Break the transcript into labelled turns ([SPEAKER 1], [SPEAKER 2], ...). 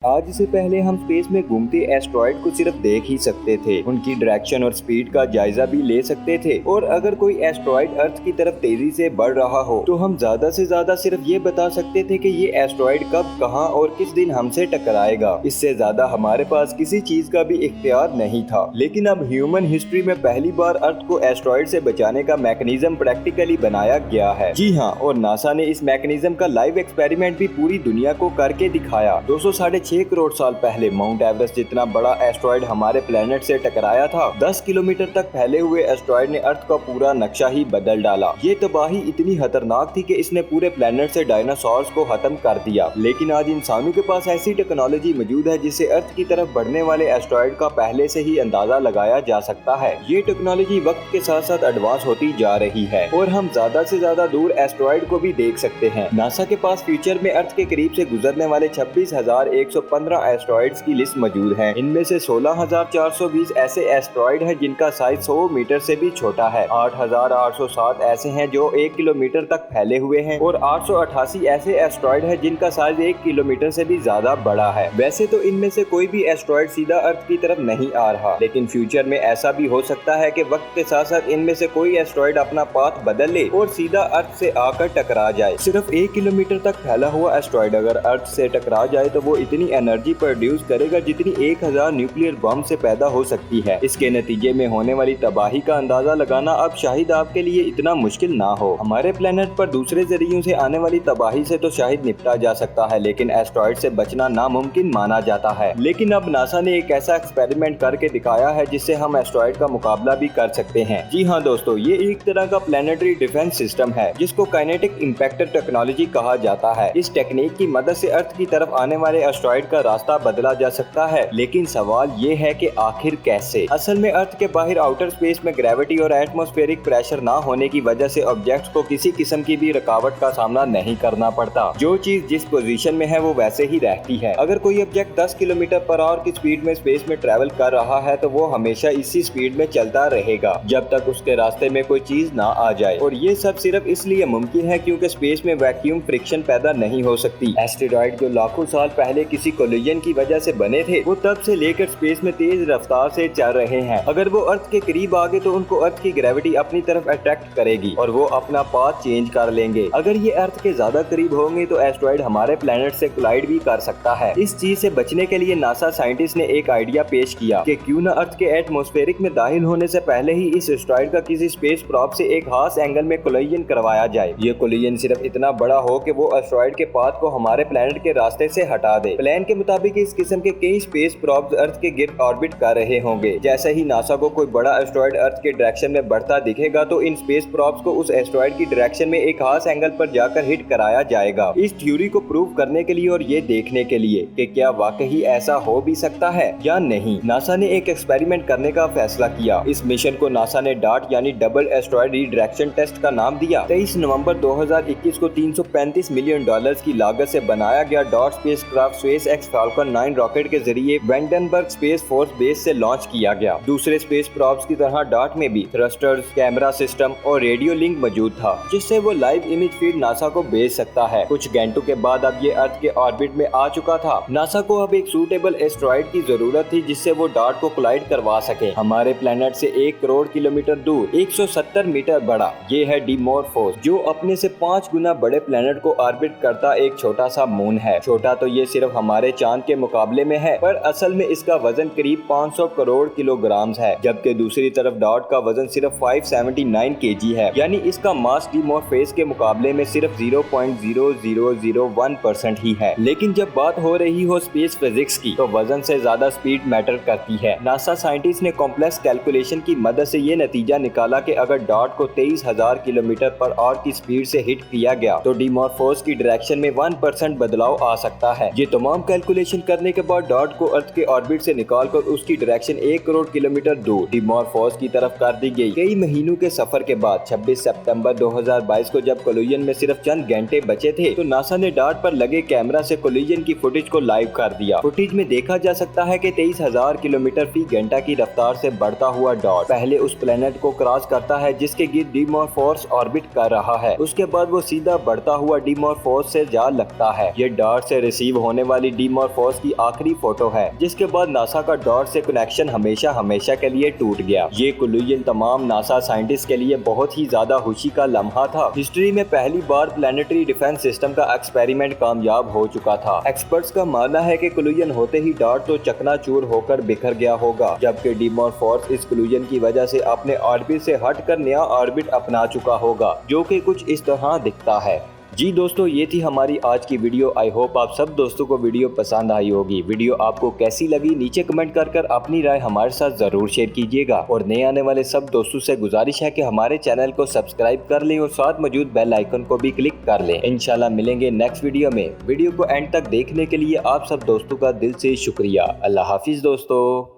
[SPEAKER 1] आज से पहले हम स्पेस में घूमते एस्ट्रॉइड को सिर्फ देख ही सकते थे, उनकी डायरेक्शन और स्पीड का जायजा भी ले सकते थे। और अगर कोई एस्ट्रॉइड अर्थ की तरफ तेजी से बढ़ रहा हो तो हम ज्यादा से ज्यादा सिर्फ ये बता सकते थे कि ये एस्ट्रॉइड कब, कहां और किस दिन हमसे टकराएगा। इससे ज्यादा हमारे पास किसी चीज का भी इख्तियार नहीं था। लेकिन अब ह्यूमन हिस्ट्री में पहली बार अर्थ को एस्ट्रॉइड से बचाने का मैकेनिज्म प्रैक्टिकली बनाया गया है। जी हाँ, और नासा ने इस मैकेनिज्म का लाइव एक्सपेरिमेंट भी पूरी दुनिया को करके दिखाया। 206 करोड़ साल पहले माउंट एवरेस्ट जितना बड़ा एस्ट्रॉइड हमारे प्लेनेट से टकराया था। 10 किलोमीटर तक फैले हुए एस्ट्रॉइड ने अर्थ का पूरा नक्शा ही बदल डाला। ये तबाही इतनी खतरनाक थी कि इसने पूरे प्लेनेट से डायनासोर्स को खत्म कर दिया। लेकिन आज इंसानों के पास ऐसी टेक्नोलॉजी मौजूद है जिससे अर्थ की तरफ बढ़ने वाले एस्ट्रॉइड का पहले से ही अंदाजा लगाया जा सकता है। ये टेक्नोलॉजी वक्त के साथ साथ एडवांस होती जा रही है और हम ज्यादा से ज्यादा दूर एस्ट्रॉइड को भी देख सकते हैं। नासा के पास फ्यूचर में अर्थ के करीब से गुजरने वाले 26,115 एस्ट्रॉइड्स की लिस्ट मौजूद है। इनमें से 16,420 ऐसे एस्ट्रॉइड हैं जिनका साइज 100 मीटर से भी छोटा है। 8,807 ऐसे हैं जो 1 किलोमीटर तक फैले हुए हैं और 888 ऐसे एस्ट्रॉइड हैं जिनका साइज 1 किलोमीटर से भी ज्यादा बड़ा है। वैसे तो इनमें से कोई भी एस्ट्रॉइड सीधा अर्थ की तरफ नहीं आ रहा, लेकिन फ्यूचर में ऐसा भी हो सकता है कि वक्त के साथ साथ इनमें से कोई एस्ट्रॉइड अपना पाथ बदल ले और सीधा अर्थ से आकर टकरा जाए। सिर्फ 1 किलोमीटर तक फैला हुआ एस्ट्रॉइड अगर अर्थ से टकरा जाए तो वो इतनी एनर्जी प्रोड्यूस करेगा जितनी 1000 न्यूक्लियर बम से पैदा हो सकती है। इसके नतीजे में होने वाली तबाही का अंदाजा लगाना अब शायद आपके लिए इतना मुश्किल ना हो। हमारे प्लेनेट पर दूसरे जरियों से आने वाली तबाही से तो शायद निपटा जा सकता है, लेकिन एस्ट्रॉइड से बचना नामुमकिन माना जाता है। लेकिन अब नासा ने एक ऐसा एक्सपेरिमेंट करके दिखाया है जिससे हम एस्ट्रॉइड का मुकाबला भी कर सकते हैं। जी हाँ दोस्तों, ये एक तरह का प्लेनेटरी डिफेंस सिस्टम है जिसको काइनेटिक इम्पैक्टर टेक्नोलॉजी कहा जाता है। इस टेक्निक की मदद से अर्थ की तरफ आने वाले एस्ट्रॉइड का रास्ता बदला जा सकता है। लेकिन सवाल ये है कि आखिर कैसे? असल में अर्थ के बाहर आउटर स्पेस में ग्रेविटी और एटमॉस्फेरिक प्रेशर ना होने की वजह से ऑब्जेक्ट्स को किसी किस्म की भी रुकावट का सामना नहीं करना पड़ता। जो चीज जिस पोजीशन में है वो वैसे ही रहती है। अगर कोई ऑब्जेक्ट 10 किलोमीटर पर आवर की स्पीड में स्पेस में ट्रेवल कर रहा है तो वो हमेशा इसी स्पीड में चलता रहेगा जब तक उसके रास्ते में कोई चीज ना आ जाए। और ये सब सिर्फ इसलिए मुमकिन है क्योंकि स्पेस में वैक्यूम फ्रिक्शन पैदा नहीं हो सकती। एस्टेरॉइड जो लाखों साल पहले किसी कोलिजन की वजह से बने थे वो तब से लेकर स्पेस में तेज रफ्तार से चल रहे हैं। अगर वो अर्थ के करीब आ गए तो उनको अर्थ की ग्रेविटी अपनी तरफ अट्रैक्ट करेगी और वो अपना पाथ चेंज कर लेंगे। अगर ये अर्थ के ज्यादा करीब होंगे तो एस्ट्रॉइड हमारे प्लेनेट से कोलाइड भी कर सकता है। इस चीज से बचने के लिए नासा साइंटिस्ट ने एक आइडिया पेश किया कि क्यों न अर्थ के एटमॉस्फेरिक में दाखिल होने से पहले ही इस एस्ट्रॉइड का किसी स्पेस प्रॉप से एक खास एंगल में कोलिजन करवाया जाए। ये कोलिजन सिर्फ इतना बड़ा हो कि वो एस्ट्रॉइड के पाथ को हमारे प्लेनेट के रास्ते से हटा दे। प्लान के मुताबिक इस किस्म के कई स्पेस प्रॉप्स अर्थ के गिर्द ऑर्बिट कर रहे होंगे। जैसे ही नासा को कोई बड़ा एस्ट्रॉइड अर्थ के डायरेक्शन में बढ़ता दिखेगा तो इन स्पेस प्रॉप्स को उस एस्ट्रॉइड की डायरेक्शन में एक खास एंगल पर जाकर हिट कराया जाएगा। इस थ्योरी को प्रूव करने के लिए और ये देखने के लिए कि क्या वाकई ऐसा हो भी सकता है या नहीं, नासा ने एक एक्सपेरिमेंट करने का फैसला किया। इस मिशन को नासा ने डार्ट यानी डबल एस्ट्रॉइड रिडायरेक्शन टेस्ट का नाम दिया। 23 नवंबर 2021 को $335 मिलियन की लागत से बनाया गया dot spacecraft SpaceX falcon 9 rocket के जरिए वेंडनबर्ग स्पेस फोर्स बेस से लॉन्च किया गया। दूसरे स्पेस प्रॉप्स की तरह डार्ट में भी थ्रस्टर्स, कैमरा सिस्टम और रेडियो लिंक मौजूद था जिससे वो लाइव इमेज फीड नासा को भेज सकता है। कुछ घंटों के बाद अब ये अर्थ के ऑर्बिट में आ चुका था। नासा को अब एक सूटेबल एस्ट्रॉइड की जरूरत थी जिससे वो डार्ट को कोलाइड करवा सके। हमारे प्लेनेट से 1 करोड़ किलोमीटर दूर 170 मीटर बड़ा ये है डिमॉर्फोस, जो अपने से 5 गुना बड़े प्लेनेट को ऑर्बिट करता एक छोटा सा मून है। छोटा तो ये सिर्फ हमारे चांद के मुकाबले में है, पर असल में इसका वजन करीब 500 करोड़ किलोग्राम है, जबकि दूसरी तरफ डार्ट का वजन सिर्फ 579 केजी है। यानी इसका मास डिमॉर्फोस के मुकाबले में सिर्फ 0.0001% ही है। लेकिन जब बात हो रही हो स्पेस फिजिक्स की तो वजन से ज्यादा स्पीड मैटर करती है। नासा साइंटिस्ट ने कॉम्प्लेक्स कैलकुलेशन की मदद से ये नतीजा निकाला कि अगर डार्ट को 23,000 किलोमीटर पर आवर की स्पीड से हिट किया गया तो डिमॉर्फोस की डायरेक्शन में 1% बदलाव आ सकता है। ये तमाम कैलकुलेशन करने के बाद डार्ट को अर्थ के ऑर्बिट से निकालकर उसकी डायरेक्शन 1 करोड़ किलोमीटर दूर डिमॉर्फोस की तरफ कर दी गई। कई महीनों के सफर के बाद 26 सितंबर 2022 को जब कोलिजन में सिर्फ चंद घंटे बचे थे तो नासा ने डार्ट पर लगे कैमरा से कोलिजन की फुटेज को लाइव कर दिया। फुटेज में देखा जा सकता है कि 23,000 किलोमीटर फी घंटा की रफ्तार से बढ़ता हुआ डार्ट पहले उस प्लेनेट को क्रॉस करता है जिसके गिर्द डिमॉर्फोस ऑर्बिट कर रहा है। उसके बाद वो सीधा बढ़ता हुआ डिमॉर्फोस से जा लगता है। ये डार्ट से रिसीव होने वाली वाली डीमॉर्फोस की आखिरी फोटो है, जिसके बाद नासा का डॉट से कनेक्शन हमेशा हमेशा के लिए टूट गया। ये कोलिजन तमाम नासा साइंटिस्ट के लिए बहुत ही ज्यादा खुशी का लम्हा था। हिस्ट्री में पहली बार प्लैनेटरी डिफेंस सिस्टम का एक्सपेरिमेंट कामयाब हो चुका था। एक्सपर्ट्स का मानना है कि कोलिजन होते ही डॉट तो चकनाचूर होकर बिखर गया होगा, जबकि डीमॉर्फोस इस कोलिजन की वजह से अपने ऑर्बिट से हटकर नया ऑर्बिट अपना चुका होगा, जो कि कुछ इस तरह दिखता है। जी दोस्तों, ये थी हमारी आज की वीडियो। आई होप आप सब दोस्तों को वीडियो पसंद आई होगी। वीडियो आपको कैसी लगी नीचे कमेंट कर अपनी राय हमारे साथ जरूर शेयर कीजिएगा, और नए आने वाले सब दोस्तों से गुजारिश है कि हमारे चैनल को सब्सक्राइब कर लें और साथ मौजूद बेल आइकन को भी क्लिक कर लें। इंशाल्लाह मिलेंगे नेक्स्ट वीडियो में। वीडियो को एंड तक देखने के लिए आप सब दोस्तों का दिल से शुक्रिया। अल्लाह हाफिज दोस्तों।